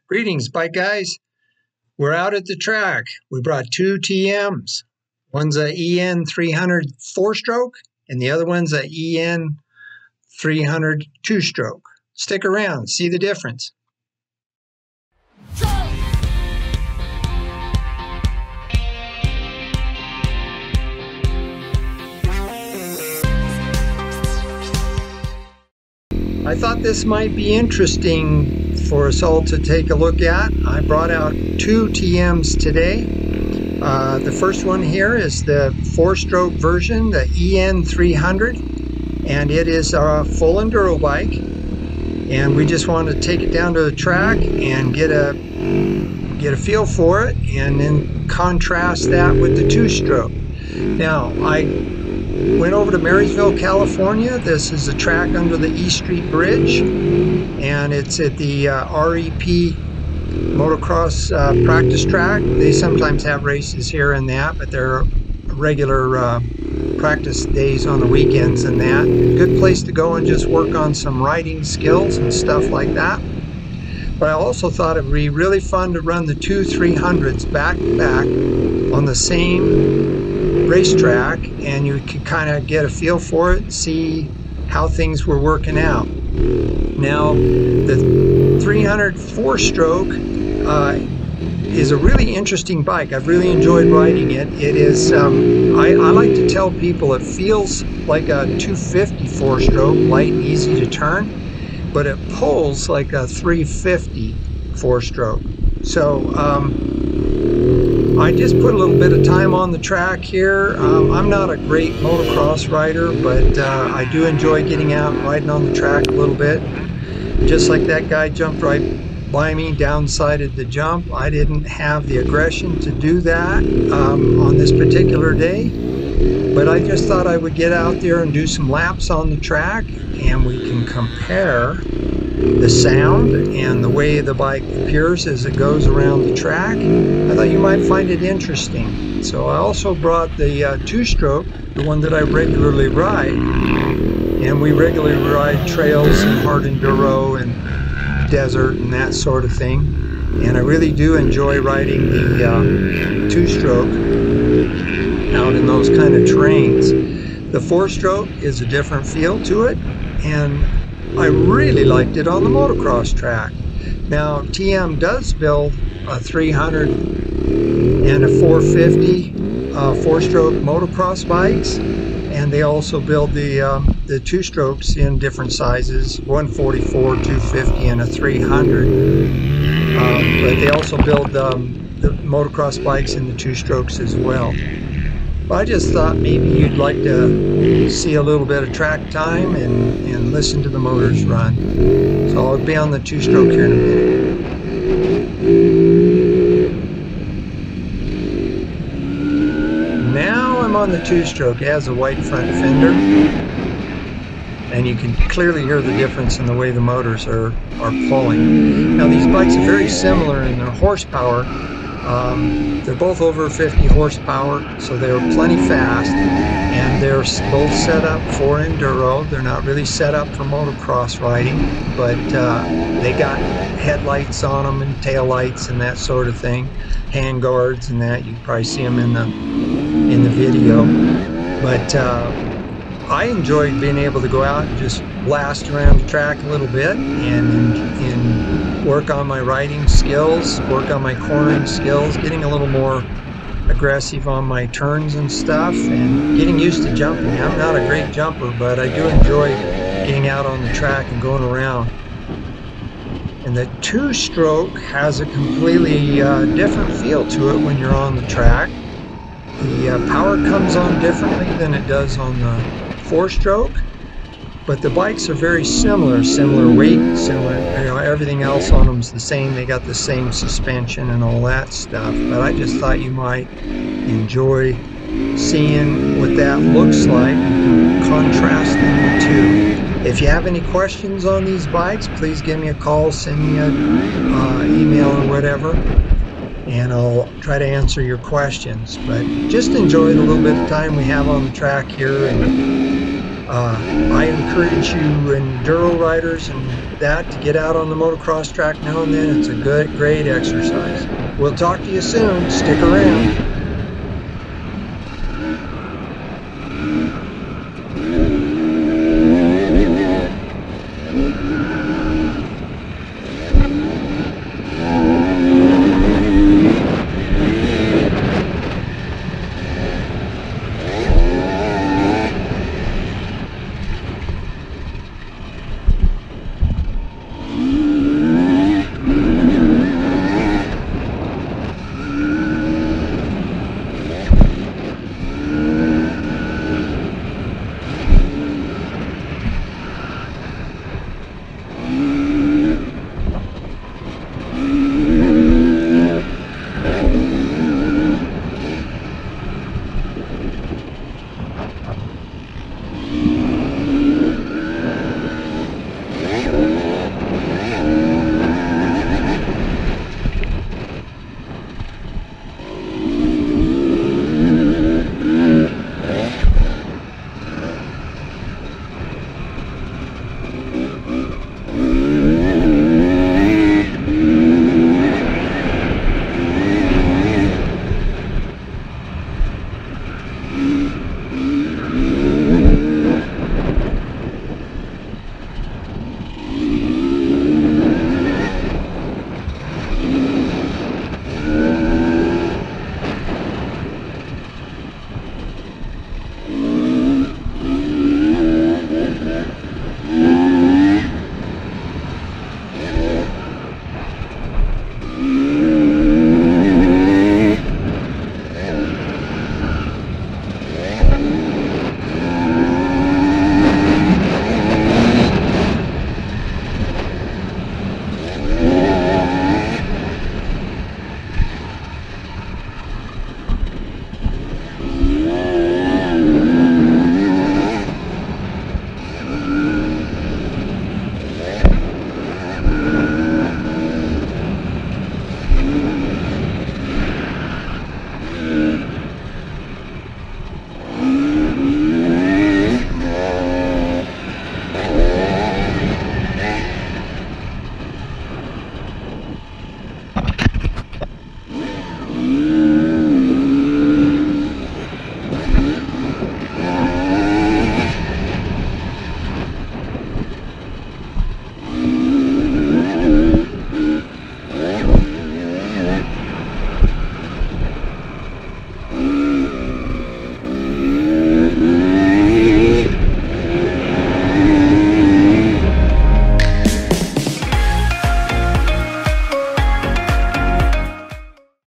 Greetings, bike guys. We're out at the track. We brought two TMs. One's a EN 300 4-stroke, and the other one's a EN 300 2-stroke. Stick around, see the difference. I thought this might be interesting for us all to take a look at. I brought out two TMs today. The first one here is the 4-stroke version, the EN 300, and it is a full enduro bike. And we just want to take it down to the track and get a feel for it, and then contrast that with the 2-stroke. Now, I went over to Marysville, California. This is a track under the E Street Bridge, and it's at the REP motocross practice track. They sometimes have races here and that, but they're regular practice days on the weekends and that. Good place to go and just work on some riding skills and stuff like that. But I also thought it would be really fun to run the two 300s back to back on the same racetrack, and you could kind of get a feel for it, see how things were working out. Now, the 300 4-stroke is a really interesting bike. I've really enjoyed riding it. It is, I like to tell people it feels like a 250 4-stroke, light and easy to turn, but it pulls like a 350 4-stroke. So I just put a little bit of time on the track here. I'm not a great motocross rider, but I do enjoy getting out and riding on the track a little bit. Just like that guy jumped right by me, downsided the jump. I didn't have the aggression to do that on this particular day, but I just thought I would get out there and do some laps on the track, and we can compare the sound and the way the bike appears as it goes around the track. I thought you might find it interesting. So I also brought the 2-stroke, the one that I regularly ride, and we regularly ride trails and hard enduro and desert and that sort of thing. And I really do enjoy riding the 2-stroke out in those kind of terrains. The 4-stroke is a different feel to it, and I really liked it on the motocross track. Now, TM does build a 300 and a 450 4-stroke motocross bikes, and they also build the 2-strokes in different sizes, 144, 250, and a 300. But they also build the motocross bikes in the 2-strokes as well. I just thought maybe you'd like to see a little bit of track time and listen to the motors run. So I'll be on the 2-stroke here in a minute. Now I'm on the 2-stroke. It has a white front fender, and you can clearly hear the difference in the way the motors are pulling. Now, these bikes are very similar in their horsepower. They're both over 50 horsepower, so they're plenty fast, and they're both set up for enduro. They're not really set up for motocross riding, but they got headlights on them and tail lights and that sort of thing, hand guards and that. You can probably see them in the video. But I enjoyed being able to go out and just blast around the track a little bit and work on my riding skills, work on my cornering skills, getting a little more aggressive on my turns and stuff, and getting used to jumping. I'm not a great jumper, but I do enjoy getting out on the track and going around. And the 2-stroke has a completely different feel to it when you're on the track. The power comes on differently than it does on the 4-stroke, but the bikes are very similar weight, similar, everything else on them is the same. They got the same suspension and all that stuff, but I just thought you might enjoy seeing what that looks like, contrasting the two. If you have any questions on these bikes, please give me a call, send me an email or whatever, and I'll try to answer your questions. But just enjoy the little bit of time we have on the track here, and I encourage you enduro riders and that to get out on the motocross track now and then. It's a good, great exercise. We'll talk to you soon. Stick around.